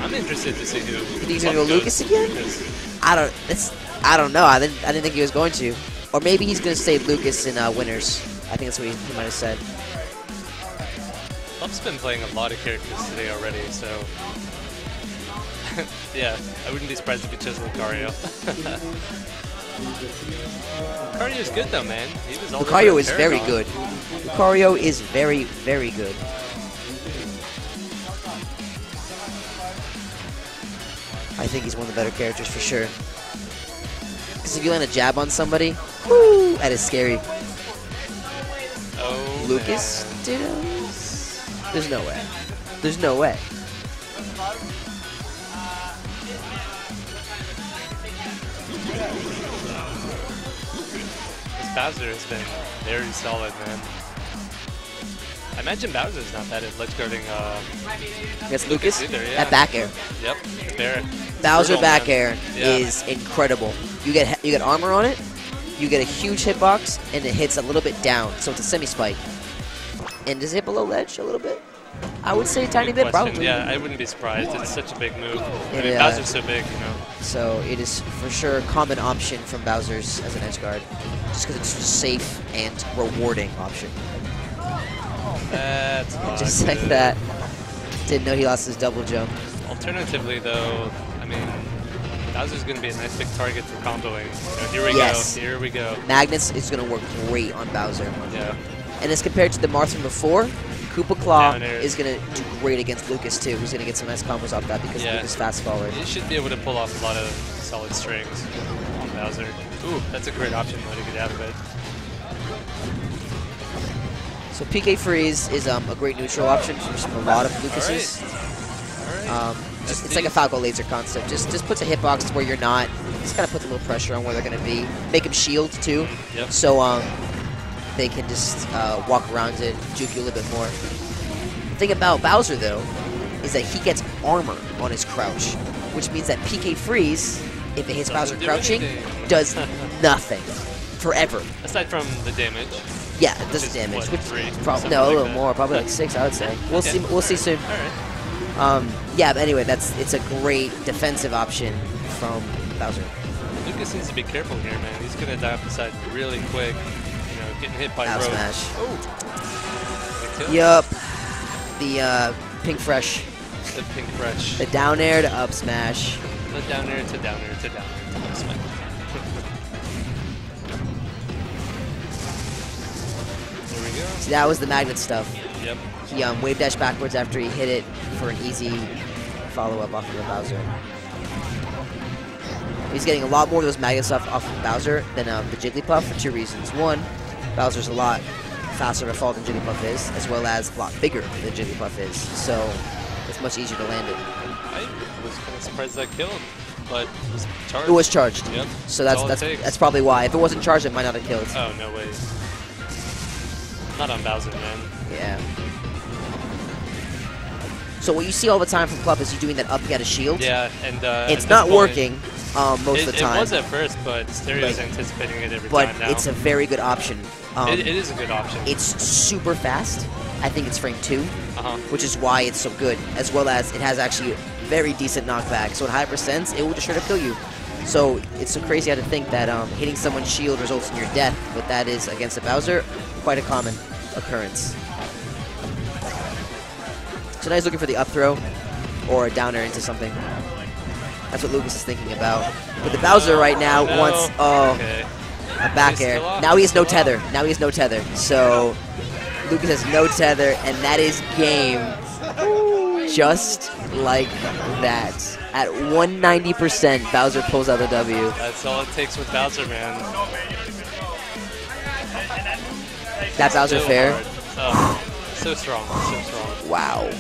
I'm interested to see who. You think he's gonna go Lucas again? I don't know. I didn't think he was going to. Or maybe he's gonna stay Lucas in winners. I think that's what he might have said. Plup's been playing a lot of characters today already, so yeah, I wouldn't be surprised if he chose Lucario. Lucario's good though, man. He was Lucario is very good. Lucario is very, very good. I think he's one of the better characters for sure. Because if you land a jab on somebody, woo, that is scary. Oh, Lucas Dittos? There's no way. There's no way. This Bowser has been very solid, man. I imagine Bowser's not bad at ledge guarding Against Lucas? either, yeah. That back air. Yep, fair. Bowser Brutal, back man. air is incredible. You get armor on it, you get a huge hitbox, and it hits a little bit down, so it's a semi-spike. And does it hit below ledge a little bit? I would say a tiny bit, probably. Yeah, I wouldn't be surprised. It's such a big move. I mean, Bowser's so big, you know. So it is for sure a common option from Bowser's as an edge guard, just because it's a safe and rewarding option. That's just like that. Didn't know he lost his double jump. Alternatively, though, I mean, Bowser's going to be a nice big target for comboing. You know, here we go. Magnus is going to work great on Bowser. Yeah. And as compared to the Marth from before, Koopa Claw is going to do great against Lucas, too. He's going to get some nice combos off that because Lucas fast forward. He should be able to pull off a lot of solid strings on Bowser. Ooh, that's a great option, though, to get out of it. So PK Freeze is a great neutral option for a lot of Lucas's. It's like a Falco laser concept. Just puts a hitbox where you're not. Just kind of puts a little pressure on where they're going to be. Make them shield too. Yep. So they can just walk around it, juke you a little bit more. The thing about Bowser though is that he gets armor on his crouch, which means that PK Freeze, if it hits Bowser crouching, does nothing forever. Aside from the damage. Yeah, it does damage. What, 3? Probably no, a little more. Probably like 6, I would say. We'll see. We'll see soon. All right. Yeah, but anyway, it's a great defensive option from Bowser. Lucas needs to be careful here, man. He's gonna die off the side really quick. You know, getting hit by Out rope. smash. Oh. Yup. The pink fresh. The pink fresh. The down air to up smash. The down air to down air to down air to up smash. See, that was the magnet stuff. Yep. He wave dash backwards after he hit it for an easy follow-up off of the Bowser. He's getting a lot more of those magnet stuff off of Bowser than the Jigglypuff for 2 reasons. One, Bowser's a lot faster to fall than Jigglypuff is, as well as a lot bigger than Jigglypuff is. So it's much easier to land it. I was kind of surprised that killed, but it was charged. It was charged. Yep. So that's probably why. If it wasn't charged, it might not have killed. Oh, no way. Not on Bowser, man. Yeah. So what you see all the time from Plup is you doing that up get a shield. Yeah, and it's not working most of the time. It was at first, but Stereo's anticipating it every time now. But it's a very good option. It is a good option. It's super fast. I think it's frame 2, which is why it's so good, as well as it has actually very decent knockback. So at high percents, it will just sure to kill you. So it's so crazy how to think that hitting someone's shield results in your death, but that is, against a Bowser, quite a common occurrence. So now he's looking for the up throw or a downer into something. That's what Lucas is thinking about. But the Bowser right now wants a back air. Now he has no tether. Now he has no tether. So Lucas has no tether, and that is game. Just like that. At 190%, Bowser pulls out the W. That's all it takes with Bowser, man. That Bowser fair? Oh, so strong, so strong. Wow.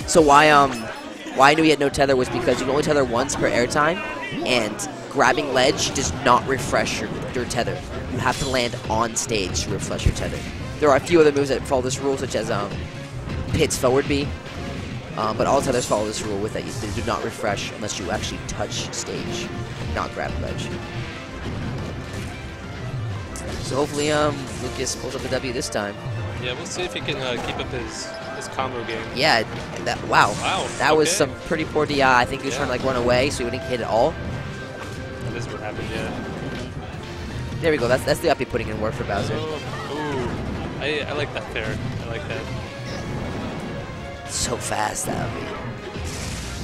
So why I knew he had no tether was because you can only tether once per airtime, and grabbing ledge does not refresh your tether. You have to land on stage to refresh your tether. There are a few other moves that follow this rule, such as Pit's forward B, but all tethers follow this rule with that they do not refresh unless you actually touch stage, not grab ledge. So hopefully Lucas pulls up the W this time. Yeah, we'll see if he can keep up his his combo game. Yeah, wow. Wow. That was some pretty poor DI. I think he was trying to like run away so he wouldn't hit at all. That is what happened, yeah. There we go. That's the up B putting in work for Bowser. Oh, I like that fair. I like that. So fast, that up B.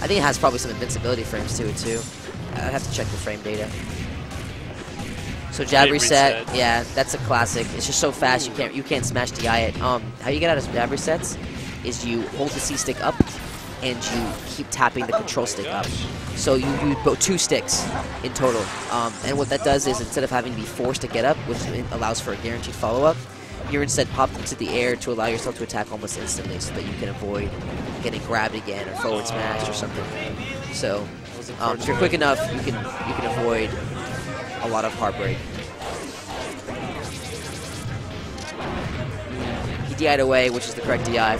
I think it has probably some invincibility frames to it too. I'd have to check the frame data. So jab reset, yeah, that's a classic. It's just so fast you can't smash DI it. How you get out of jab resets is you hold the C stick up and you keep tapping the control stick up. So you go 2 sticks in total. And what that does is instead of having to be forced to get up, which allows for a guaranteed follow-up, you're instead popped into the air to allow yourself to attack almost instantly so that you can avoid getting grabbed again or forward smashed or something. So if you're quick enough, you can avoid a lot of heartbreak. He DI'd away, which is the correct DI.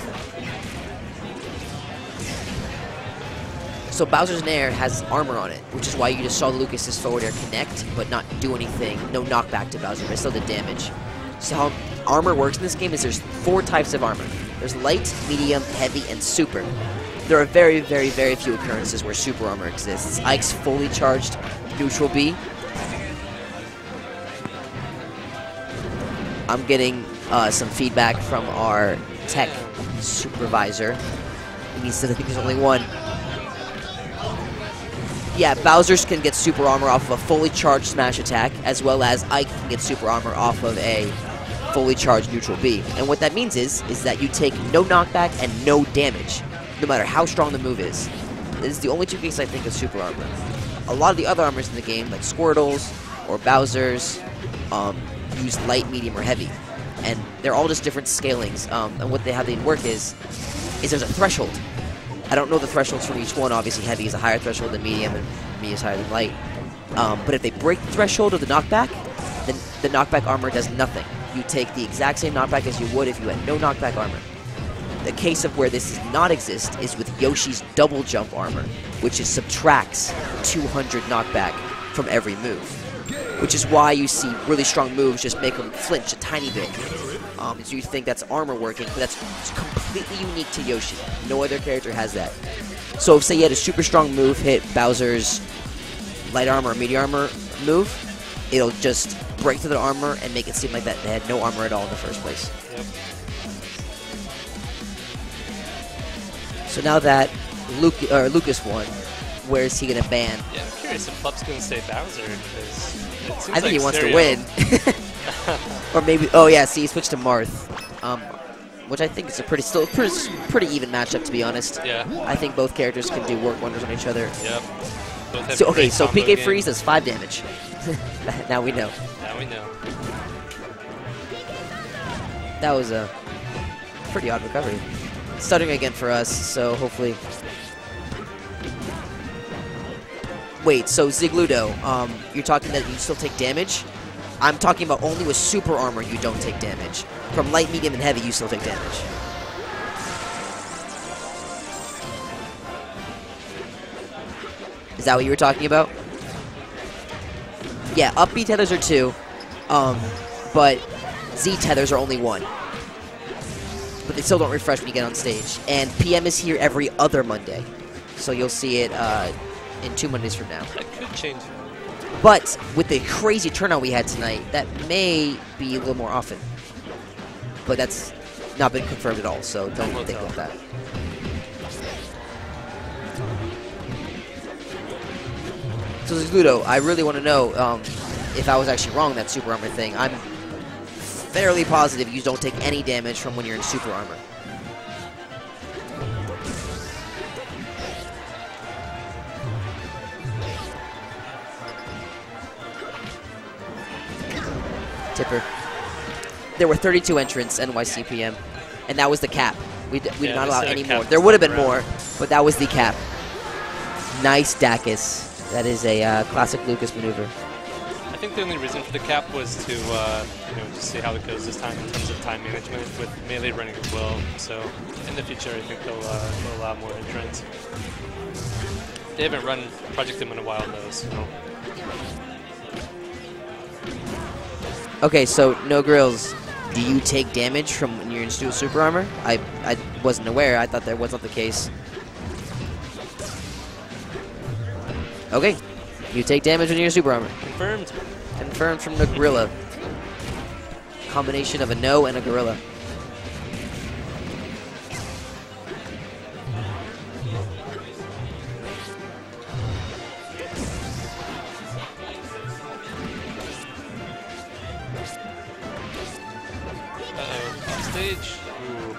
So Bowser's Nair has armor on it, which is why you just saw Lucas's forward air connect, but not do anything. No knockback to Bowser, but still did damage. So how armor works in this game is there's 4 types of armor. There's light, medium, heavy, and super. There are very, very, very few occurrences where super armor exists. Ike's fully charged neutral B. I'm getting some feedback from our tech supervisor. He said I think there's only one. Yeah, Bowser's can get super armor off of a fully charged smash attack, as well as Ike can get super armor off of a fully charged neutral B. And what that means is that you take no knockback and no damage, no matter how strong the move is. This is the only 2 cases I think of super armor. A lot of the other armors in the game, like Squirtle's or Bowser's, use light, medium, or heavy. And they're all just different scalings. And what how they work is there's a threshold. I don't know the thresholds for each one. Obviously, heavy is a higher threshold than medium, and medium is higher than light. But if they break the threshold of the knockback, then the knockback armor does nothing. You take the exact same knockback as you would if you had no knockback armor. The case of where this does not exist is with Yoshi's double jump armor, which subtracts 200 knockback from every move. Which is why you see really strong moves just make them flinch a tiny bit. So you think that's armor working, but that's completely unique to Yoshi. No other character has that. So if, say, you had a super strong move hit Bowser's light armor or medium armor move, it'll just break through the armor and make it seem like that they had no armor at all in the first place. Yep. So now that Lucas won, where is he going to ban? Yeah, I'm curious if Plup's going to say Bowser, because it seems I think like he wants Stereo. to win. Or maybe, oh yeah, see, he switched to Marth. Which I think is a pretty even matchup, to be honest. Yeah. I think both characters can do work wonders on each other. Yep. Both have So, okay, great so combo PK game. Freeze does 5 damage. Now we know. Now we know. That was a pretty odd recovery. Stuttering again for us, so hopefully... Wait, so Zigludo, you're talking that you still take damage? I'm talking about only with super armor you don't take damage. From light, medium, and heavy, you still take damage. Is that what you were talking about? Yeah, up B tethers are 2, but Z tethers are only 1. But they still don't refresh when you get on stage. And PM is here every other Monday, so you'll see it in 2 Mondays from now. That could change. But with the crazy turnout we had tonight, that may be a little more often. But that's not been confirmed at all, so don't think about that. So Zigludo, I really want to know if I was actually wrong that super armor thing. I'm fairly positive you don't take any damage from when you're in super armor. Tipper. There were 32 entrants, NYCPM, and that was the cap. We did not allow any more. There would have been more, but that was the cap. Nice Dacus. That is a classic Lucas maneuver. I think the only reason for the cap was to, just see how it goes this time in terms of time management with melee running as well. So in the future, I think they'll allow more entrants. They haven't run Project M in a while, though, so. Okay, so No Grills, do you take damage from when you're in super armor? wasn't aware. I thought that was not the case. Okay. You take damage when you're super armor. Confirmed. Confirmed from the gorilla. Combination of a no and a gorilla. Stage. Ooh.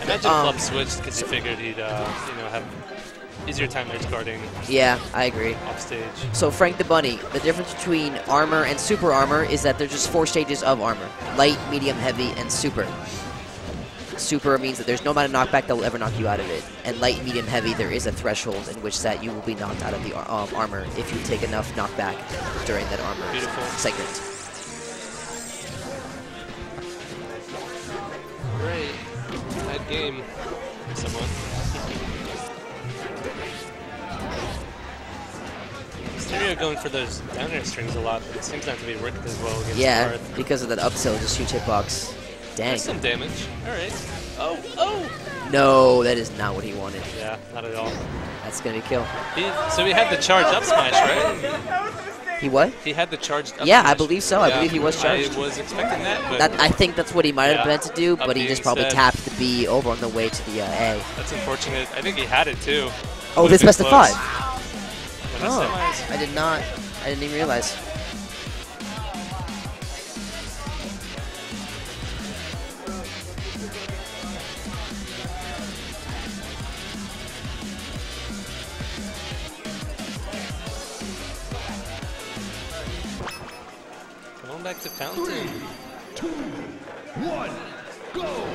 Imagine Plup switched because he figured he'd, have easier time edge guarding. Yeah, I agree. Off stage. So Frank the Bunny, the difference between armor and super armor is that there's just 4 stages of armor: light, medium, heavy, and super. Super means that there's no amount of knockback that will ever knock you out of it. And light, medium, heavy, there is a threshold in which that you will be knocked out of the armor if you take enough knockback during that armor segment. Great. Bad game. Someone. Stereo going for those down air strings a lot, but it seems not to be working as well against Marth. Because of that up tilt, just huge hitbox. Dang. That's some damage. Alright. Oh! No, that is not what he wanted. Yeah, not at all. That's going to be a kill. So he had the charge up smash, right? He what? He had the charged up Yeah, smash. I believe so. I believe he was charged. I was expecting that, but... I think that's what he might have meant to do, but he just probably tapped the B over on the way to the A. That's unfortunate. I think he had it, too. Oh, this best of 5? Oh, I did not. I didn't even realize. Going back to Fountain. 3, 2, 1, go!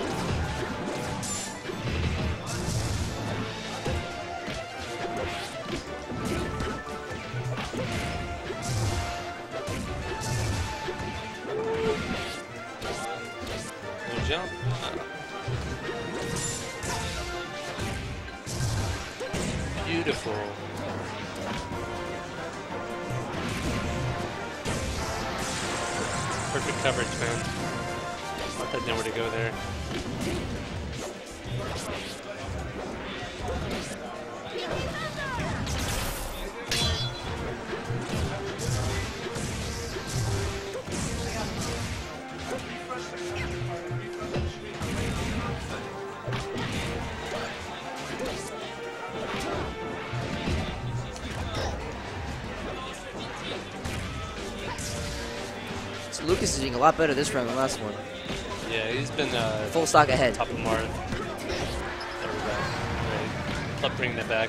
Jump. Beautiful. Perfect coverage, man. Marth had nowhere to go there. So Lucas is doing a lot better this round than last one. Yeah, he's been full stock ahead. Top of Marth. There we go. Great. Plup bringing it back.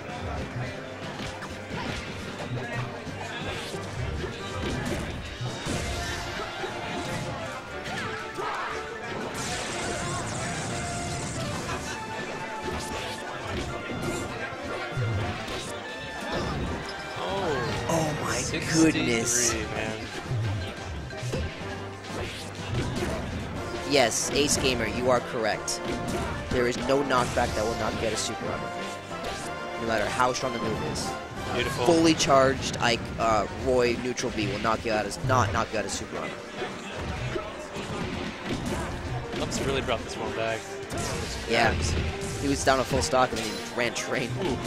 Oh my goodness. Man. Yes, Ace Gamer, you are correct. There is no knockback that will knock you out of super armor, no matter how strong the move is. Beautiful. Fully charged Roy neutral B will knock you out of super armor. Plup's really brought this one back. Yeah, he was down a full stock and then he ran train. Ooh.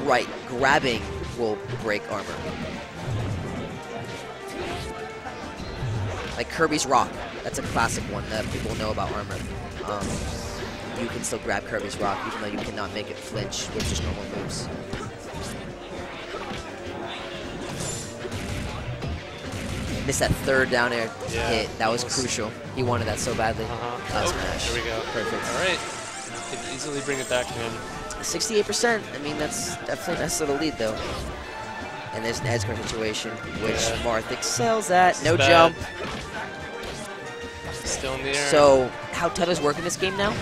Right, grabbing will break armor. Like Kirby's Rock, that's a classic one that people know about armor. You can still grab Kirby's Rock even though you cannot make it flinch with just normal moves. Missed that third down air hit. That was crucial. He wanted that so badly. Smash. There we go. Perfect. All right. Could easily bring it back, man. 68%. I mean, that's definitely a nice little lead, though. And there's an edge guard situation, which Marth excels at. No jump. Still in the air. So, how tether's work in this game now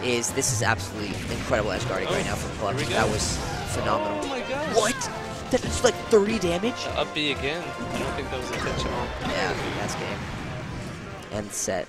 is this is absolutely incredible edge guarding right now from Plup. That was phenomenal. Oh my gosh. What? That's like 30 damage? Up B again. I don't think that was intentional. Yeah, that's game. End set.